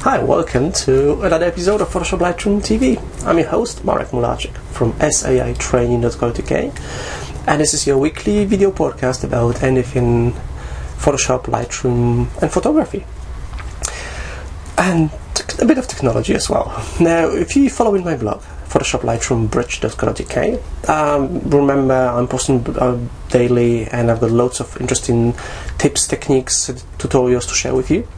Hi, welcome to another episode of PhotoshopLightroomTV. I'm your host, Marek Mularczyk from SAItraining.co.uk, and this is your weekly video podcast about anything Photoshop, Lightroom and photography. And a bit of technology as well. Now, if you're following my blog, PhotoshopLightroomBridge.co.uk, remember I'm posting daily, and I've got loads of interesting tips, techniques, tutorials to share with you.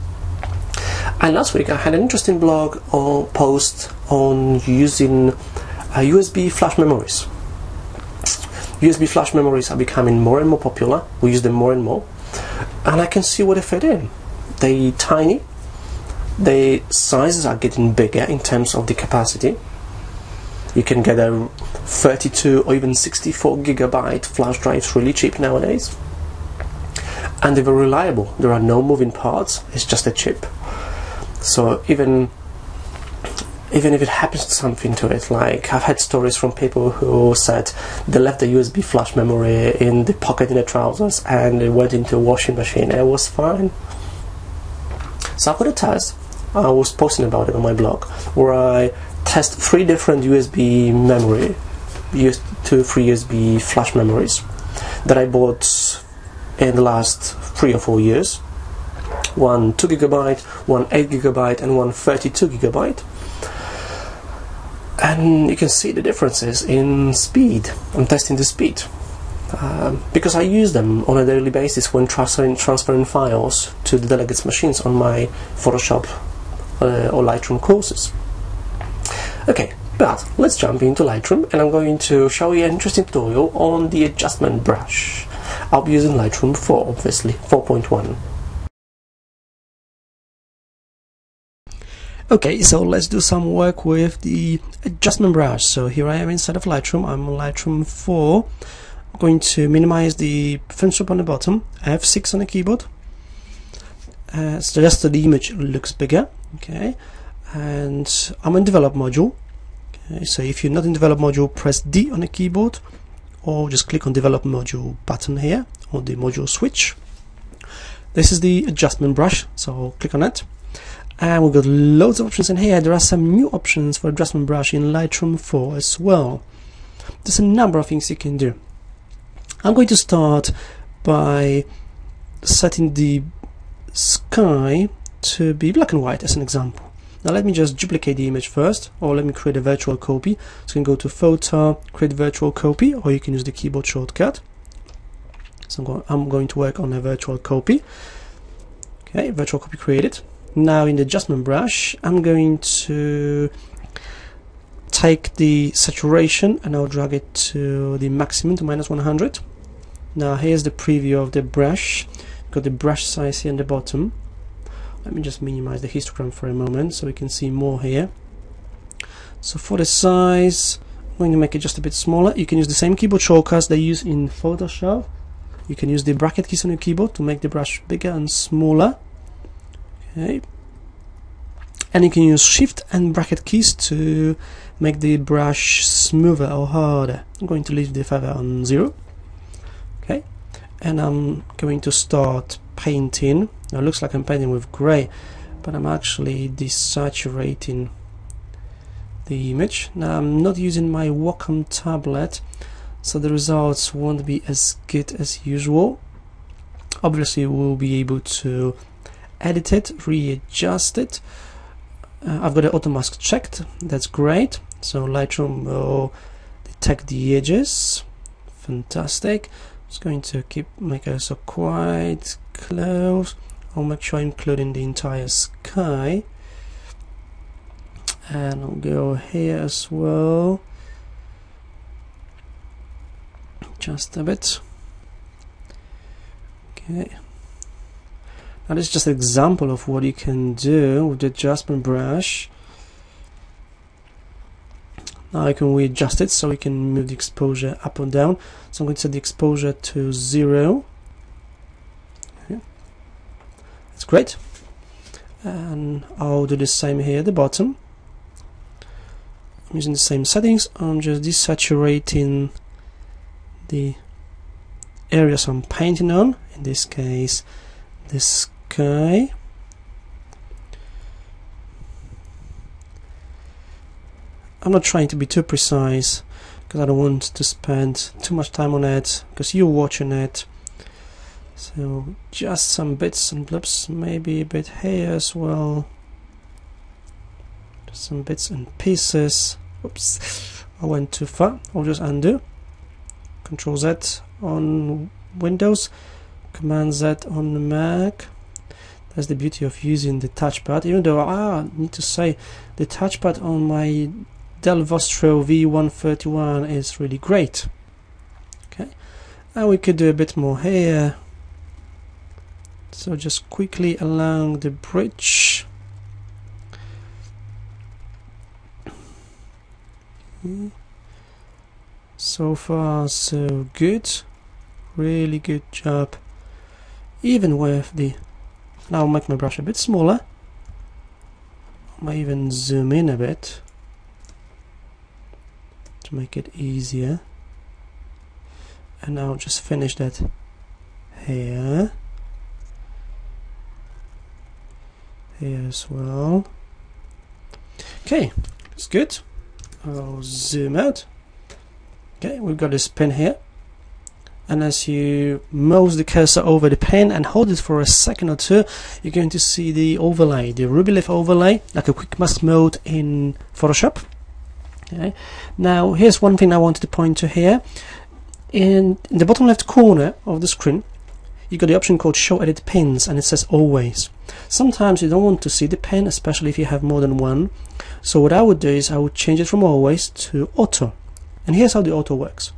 And last week I had an interesting blog or post on using USB flash memories. USB flash memories are becoming more and more popular. We use them more and more, and I can see where they fit in. They're tiny. The sizes are getting bigger in terms of the capacity. You can get a 32 or even 64 gigabyte flash drives really cheap nowadays, and they're very reliable. There are no moving parts. It's just a chip. So even if it happens to something to it, like I've had stories from people who said they left the USB flash memory in the pocket in their trousers and it went into a washing machine and it was fine. So I've got a test. I was posting about it on my blog where I test 3 different USB memory, used 2 free USB flash memories that I bought in the last 3 or 4 years. One 2 gigabyte, one 8 gigabyte, and one 32 gigabyte. And you can see the differences in speed. I'm testing the speed because I use them on a daily basis when transferring files to the delegates' machines on my Photoshop or Lightroom courses. Okay, but let's jump into Lightroom, and I'm going to show you an interesting tutorial on the adjustment brush. I'll be using Lightroom 4, obviously, 4.1. Okay, so let's do some work with the adjustment brush. So here I am inside of Lightroom. I'm on Lightroom 4. I'm going to minimize the film strip on the bottom, F6 on the keyboard, so just so the image looks bigger. Okay, and I'm in develop module. Okay, so if you're not in develop module, press D on the keyboard, or just click on develop module button here, or the module switch. This is the adjustment brush, so click on it. And we've got loads of options in here. There are some new options for adjustment brush in Lightroom 4 as well. There's a number of things you can do. I'm going to start by setting the sky to be black and white as an example. Now let me just duplicate the image first, or let me create a virtual copy. So you can go to Photo, create virtual copy, or you can use the keyboard shortcut. So I'm going to work on a virtual copy. Okay, virtual copy created. Now in the adjustment brush, I'm going to take the saturation and I'll drag it to the maximum, to -100. Now here's the preview of the brush. Got the brush size here in the bottom. Let me just minimize the histogram for a moment so we can see more here. So for the size, I'm going to make it just a bit smaller. You can use the same keyboard shortcuts they use in Photoshop. You can use the bracket keys on your keyboard to make the brush bigger and smaller. Okay. And you can use shift and bracket keys to make the brush smoother or harder. I'm going to leave the feather on 0. Okay, and I'm going to start painting. Now it looks like I'm painting with grey, but I'm actually desaturating the image. Now I'm not using my Wacom tablet, so the results won't be as good as usual. Obviously we'll be able to edit it, readjust it. I've got the auto mask checked. That's great. So Lightroom will detect the edges. Fantastic. Just going to make it so quite close. I'll make sure I'm including the entire sky, and I'll go here as well, just a bit. Okay. Now this is just an example of what you can do with the adjustment brush. Now I can readjust it so we can move the exposure up or down. So I'm going to set the exposure to 0. Okay. That's great. And I'll do the same here at the bottom. I'm using the same settings. I'm just desaturating the areas I'm painting on. In this case, the sky. I'm not trying to be too precise because I don't want to spend too much time on it because you're watching it. So just some bits and blips, maybe a bit here as well. Just some bits and pieces. Oops, I went too far. I'll just undo. Control Z on Windows, Command Z on the Mac. That's the beauty of using the touchpad, even though I need to say the touchpad on my Dell Vostro V131 is really great. Okay, and we could do a bit more here. So just quickly along the bridge. So far so good, really good job. Even with the, now I'll make my brush a bit smaller. I might even zoom in a bit to make it easier. And I'll just finish that here. Here as well. Okay, it's good. I'll zoom out. Okay, we've got this pin here, and as you mouse the cursor over the pin and hold it for a second or two, you're going to see the overlay, the ruby leaf overlay, like a quick mask mode in Photoshop. Okay, now here's one thing I wanted to point to here. In the bottom left corner of the screen, you've got the option called Show Edit Pins, and it says Always. Sometimes you don't want to see the pin, especially if you have more than one. So what I would do is I would change it from Always to Auto. And here's how the auto works.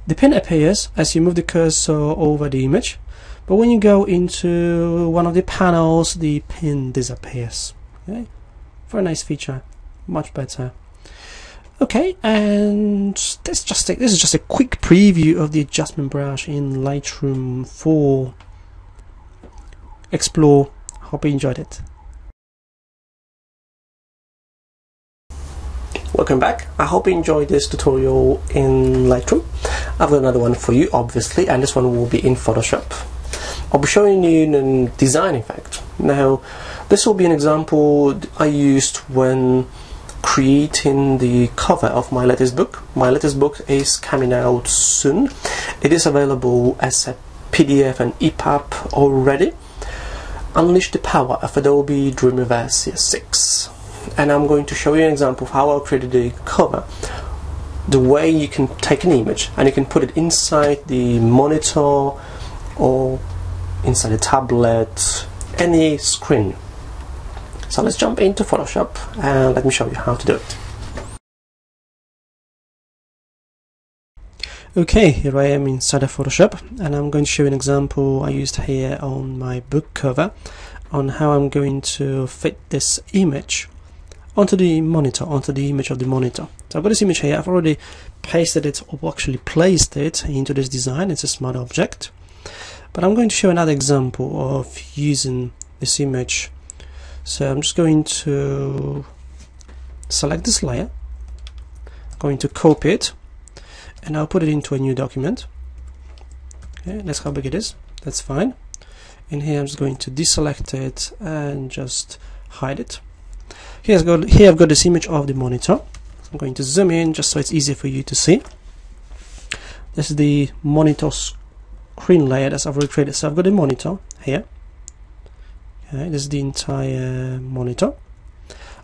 The pin appears as you move the cursor over the image, but when you go into one of the panels, the pin disappears. Okay? Very nice feature, much better. Okay, and this is just a quick preview of the adjustment brush in Lightroom 4. Explore. Hope you enjoyed it. Welcome back. I hope you enjoyed this tutorial in Lightroom. I've got another one for you, obviously, and this one will be in Photoshop. I'll be showing you a design effect. Now, this will be an example I used when creating the cover of my latest book. My latest book is coming out soon. It is available as a PDF and EPUB already. Unleash the power of Adobe Dreamweaver CS6. And I'm going to show you an example of how I created the cover. The way you can take an image and you can put it inside the monitor or inside a tablet, any screen. So let's jump into Photoshop and let me show you how to do it. Okay, here I am inside of Photoshop, and I'm going to show you an example I used here on my book cover on how I'm going to fit this image onto the monitor, onto the image of the monitor. So I've got this image here. I've already pasted it, or actually placed it into this design. It's a smart object. But I'm going to show another example of using this image. So I'm just going to select this layer, going to copy it, and I'll put it into a new document. Okay, that's how big it is. That's fine. In here I'm just going to deselect it and just hide it. Here I've got this image of the monitor. I'm going to zoom in just so it's easier for you to see. This is the monitor screen layer that I've already created. So I've got a monitor here. Okay, this is the entire monitor.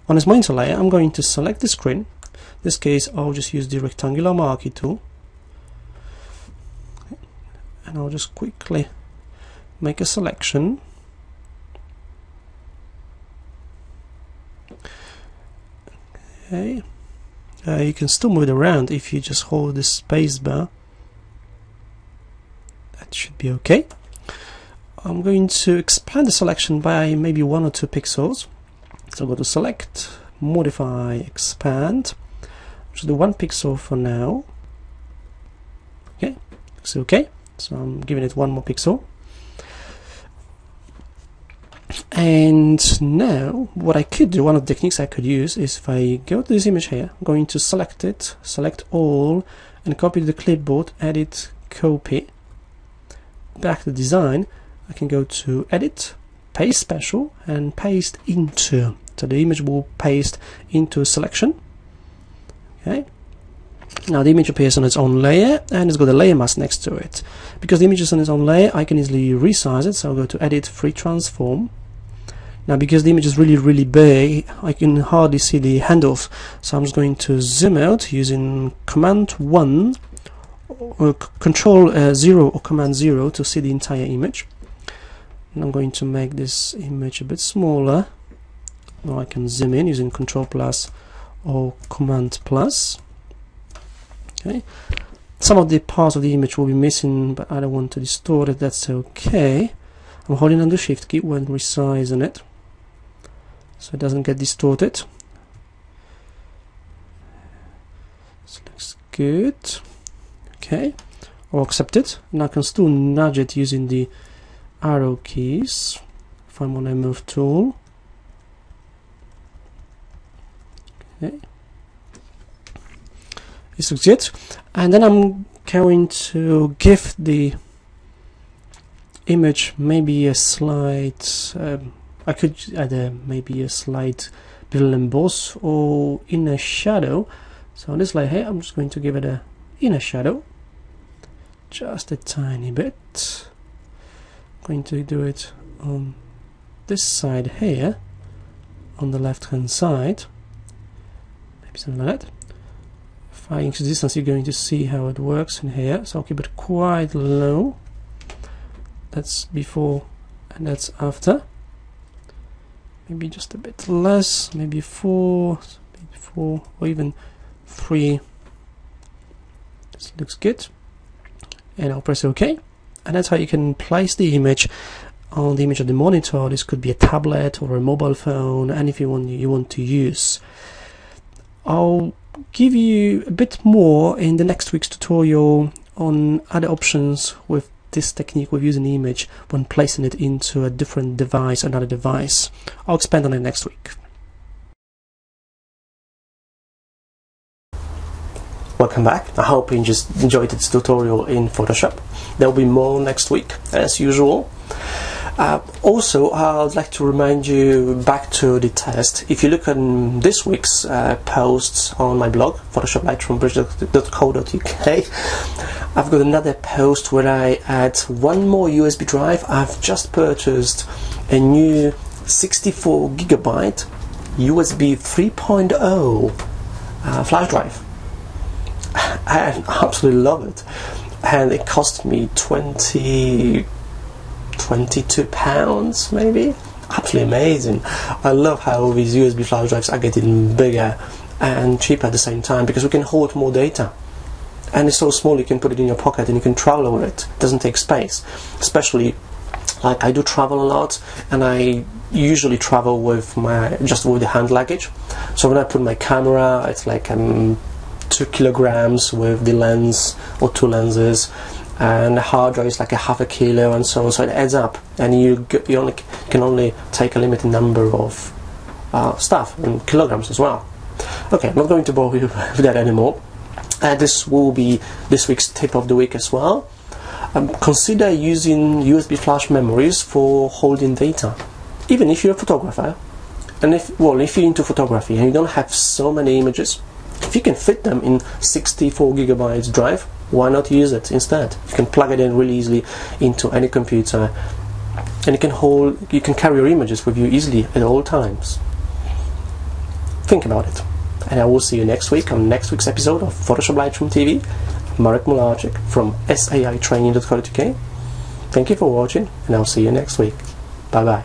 On this monitor layer, I'm going to select the screen. In this case, I'll just use the rectangular marquee tool. Okay. And I'll just quickly make a selection. Okay. You can still move it around if you just hold the space bar. That should be okay. I'm going to expand the selection by maybe 1 or 2 pixels. So go to Select, Modify, Expand. Just do 1 pixel for now. Okay, looks okay. So I'm giving it 1 more pixel. And now what I could do, one of the techniques I could use is if I go to this image here, I'm going to select it, select all, and copy to the clipboard, edit, copy. Back to design, I can go to edit, paste special, and paste into selector. The image will paste into selection. Okay. Now the image appears on its own layer and it's got a layer mask next to it. Because the image is on its own layer, I can easily resize it. So I'll go to Edit, Free Transform. Now because the image is really big, I can hardly see the handles. So I'm just going to zoom out using Command 1 or Control 0 or Command 0 to see the entire image. And I'm going to make this image a bit smaller. Now I can zoom in using Control plus or Command plus. Okay. Some of the parts of the image will be missing, but I don't want to distort it. That's okay. I'm holding on the Shift key when resizing it, so it doesn't get distorted. This looks good. Okay, I'll accept it, and I can still nudge it using the arrow keys if I'm on a move tool. Okay, this looks good, and then I'm going to give the image maybe a slight I could add maybe a slight little emboss or inner shadow. So on this layer here, I'm just going to give it a inner shadow, just a tiny bit. I'm going to do it on this side here, on the left hand side, maybe something like that. If I increase the distance, you're going to see how it works in here. So I'll keep it quite low. That's before and that's after. Maybe just a bit less, maybe 4 or even 3. This looks good, and I'll press OK, and that's how you can place the image on the image of the monitor. This could be a tablet or a mobile phone, anything you want to use. I'll give you a bit more in the next week's tutorial on other options with this technique with using the image when placing it into a different device, another device. I'll expand on it next week. Welcome back. I hope you just enjoyed this tutorial in Photoshop. There will be more next week as usual. Also, I'd like to remind you back to the test. If you look at this week's posts on my blog, PhotoshopLightroomTV.co.uk, I've got another post where I add one more USB drive. I've just purchased a new 64GB USB 3.0 flash drive. I absolutely love it, and it cost me £22 maybe. Absolutely amazing. I love how these USB flash drives are getting bigger and cheaper at the same time, because we can hold more data, and it's so small you can put it in your pocket and you can travel with it. It doesn't take space, especially like I do travel a lot, and I usually travel with just with the hand luggage. So when I put my camera, it's like 2 kilograms with the lens or 2 lenses, and the hard drive is like a half a kilo, and so on. So it adds up, and you can only take a limited number of stuff in kilograms as well. Okay, I'm not going to bore you with that anymore. This will be this week's tip of the week as well. Consider using USB flash memories for holding data, even if you're a photographer, and if you're into photography and you don't have so many images. If you can fit them in 64GB drive, why not use it instead? You can plug it in really easily into any computer, and you can carry your images with you easily at all times. Think about it, and I will see you next week on next week's episode of Photoshop Lightroom TV. Marek Mularczyk from SAItraining.co.uk. Thank you for watching, and I'll see you next week. Bye bye.